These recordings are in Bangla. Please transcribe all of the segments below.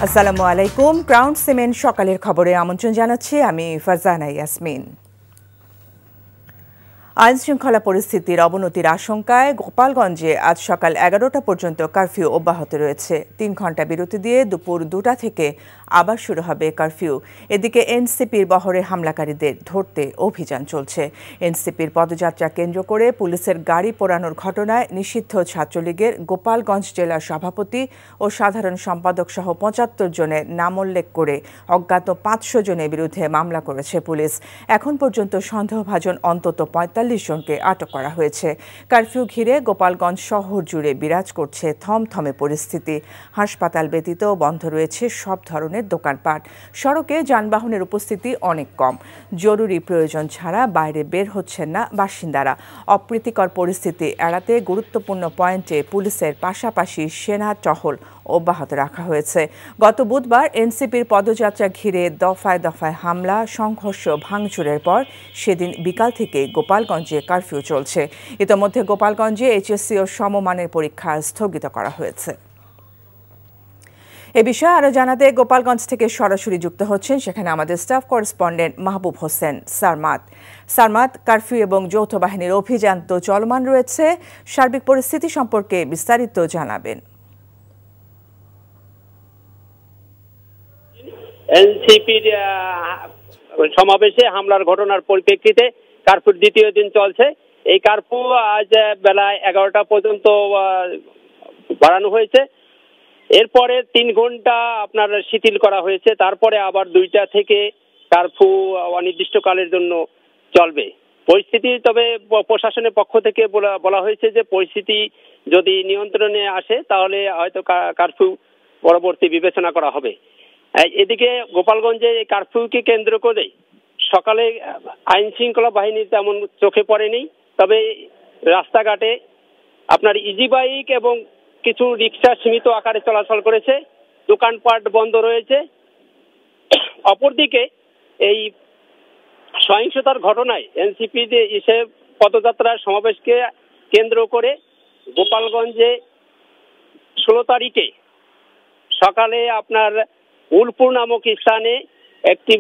আসসালামু আলাইকুম। ক্রাউন সিমেন্ট সকালের খবরে আমন্ত্রণ জানাচ্ছি আমি ফারজানা ইয়াসমিন। আইন শৃঙ্খলা পরিস্থিতির অবনতির আশঙ্কায় গোপালগঞ্জে আজ সকাল 11টা পর্যন্ত কারফিউ অব্যাহত রয়েছে। 3 ঘণ্টা বিরতি দিয়ে দুপুর 2টা থেকে আবার শুরু হবে কারফিউ। এদিকে এনসিপির বহরে হামলাকারীদের ধরতে অভিযান চলছে। এনসিপির পদযাত্রা কেন্দ্র করে পুলিশের গাড়ি পোড়ানোর ঘটনায় নিষিদ্ধ ছাত্রলীগের গোপালগঞ্জ জেলা সভাপতি ও সাধারণ সম্পাদক সহ 75 জনের নাম উল্লেখ করে অজ্ঞাত 500 জনের বিরুদ্ধে মামলা করেছে পুলিশ। এখন পর্যন্ত সন্দেহভাজন অন্তত 45 জনকে আটক করা হয়েছে। কারফিউ ঘিরে গোপালগঞ্জ শহর জুড়ে বিরাজ করছে থমথমে পরিস্থিতি। হাসপাতাল ব্যতীত বন্ধ রয়েছে সব ধরনের দোকানপাট। সড়কে যানবাহনের উপস্থিতি অনেক কম। জরুরি প্রয়োজন ছাড়া বাইরে বের হচ্ছেন না বাসিন্দারা। অপ্রীতিকর পরিস্থিতি এড়াতে গুরুত্বপূর্ণ পয়েন্টে পুলিশের পাশাপাশি সেনা টহল অব্যাহত রাখা হয়েছে। গত বুধবার এনসিপির পদযাত্রা ঘিরে দফায় দফায় হামলা, সংঘর্ষ, ভাঙচুরের পর সেদিন বিকাল থেকে গোপালগঞ্জে কারফিউ চলছে। ইতোমধ্যে গোপালগঞ্জে এইচএসসি ও সমমানের পরীক্ষা স্থগিত করা হয়েছে। এ বিষয়ে আরও জানাতে গোপালগঞ্জ থেকে সরাসরি যুক্ত হচ্ছেন সেখানে আমাদের staff correspondent Mahbub Hossain Sarmat. Curfew এবং যৌথ বাহিনীর অভিযান তো চলমান রয়েছে, সার্বিক পরিস্থিতি সম্পর্কে বিস্তারিত জানাবেন। এনসিপির সমাবেশে হামলার ঘটনার পরিপ্রেক্ষিতে কারফিউর দ্বিতীয় দিন চলছে। এই কারফিউ আজ বেলা 11টা পর্যন্ত বাড়ানো হয়েছে। এরপরে 3 ঘন্টা আপনার শিথিল করা হয়েছে। তারপরে আবার 2টা থেকে কারফিউ অনির্দিষ্টকালের জন্য চলবে। পরিস্থিতি তবে প্রশাসনের পক্ষ থেকে বলা হয়েছে যে পরিস্থিতি যদি নিয়ন্ত্রণে আসে তাহলে হয়তো কারফিউ পরবর্তী বিবেচনা করা হবে। এদিকে গোপালগঞ্জে এই কারফিউকে কেন্দ্র করে সকালে আইন শৃঙ্খলা বাহিনী তেমন চোখে পড়েনি, তবে রাস্তাঘাটে আপনার ইজি বাইক এবং কিছু রিক্সা সীমিত আকারে চলাচল করেছে। দোকানপাট বন্ধ রয়েছে। অপরদিকে এই সহিংসতার ঘটনায় এনসিপি যে পদযাত্রার সমাবেশকে কেন্দ্র করে গোপালগঞ্জে 16 তারিখে সকালে আপনার উলপুর নামক স্থানে একটি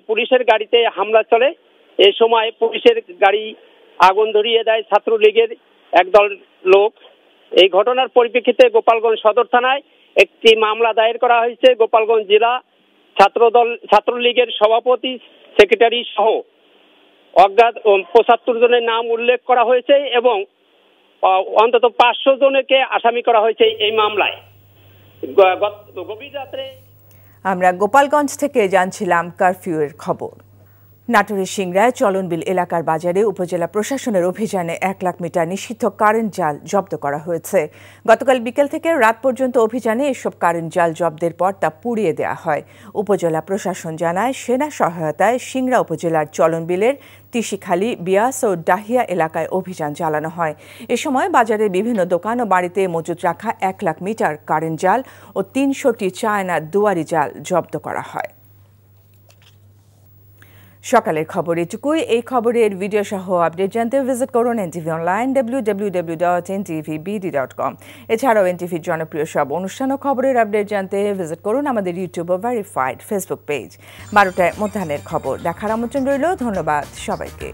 পুলিশের গাড়িতে হামলা চলে। এই সময় পুলিশের গাড়ি আগুন ধরিয়ে দেয় ছাত্রলীগের একদল লোক। এই ঘটনার পরিপ্রেক্ষিতে গোপালগঞ্জ সদর থানায় একটি মামলা দায়ের করা হয়েছে। গোপালগঞ্জ জেলা ছাত্রলীগের সভাপতি, সেক্রেটারি সহ অজ্ঞাত 75 জনের নাম উল্লেখ করা হয়েছে এবং অন্তত 500 জনকে আসামি করা হয়েছে এই মামলায়। গভীর রাত্রে আমরা গোপালগঞ্জ থেকে জানছিলাম কারফিউয়ের খবর। নাটোরের সিংড়ায় চলনবিল এলাকার বাজারে উপজেলা প্রশাসনের অভিযানে 1 লাখ মিটার নিষিদ্ধ কারেন্ট জাল জব্দ করা হয়েছে। গতকাল বিকেল থেকে রাত পর্যন্ত অভিযানে এসব কারেন্ট জাল জব্দের পর তা পুড়িয়ে দেওয়া হয়। উপজেলা প্রশাসন জানায় সেনা সহায়তায় সিংড়া উপজেলার চলনবিলের তিশিখালী, বিয়াস ও ডাহিয়া এলাকায় অভিযান চালানো হয়। এ সময় বাজারের বিভিন্ন দোকান ও বাড়িতে মজুত রাখা 1 লাখ মিটার কারেন্ট জাল ও 300টি চায়না দুয়ারি জাল জব্দ করা হয়। সকালের খবর এটুকুই। এই খবরের ভিডিও সহ আপডেট জানতে ভিজিট করুন এনটিভি অনলাইন www.ntvbd.com। এছাড়াও এনটিভির জনপ্রিয় সব অনুষ্ঠান ও খবরের আপডেট জানতে ভিজিট করুন আমাদের ইউটিউব ও ভেরিফাইড ফেসবুক পেজ। 12টায় মধ্যাহ্নের খবর দেখার আমন্ত্রণ রইল। ধন্যবাদ সবাইকে।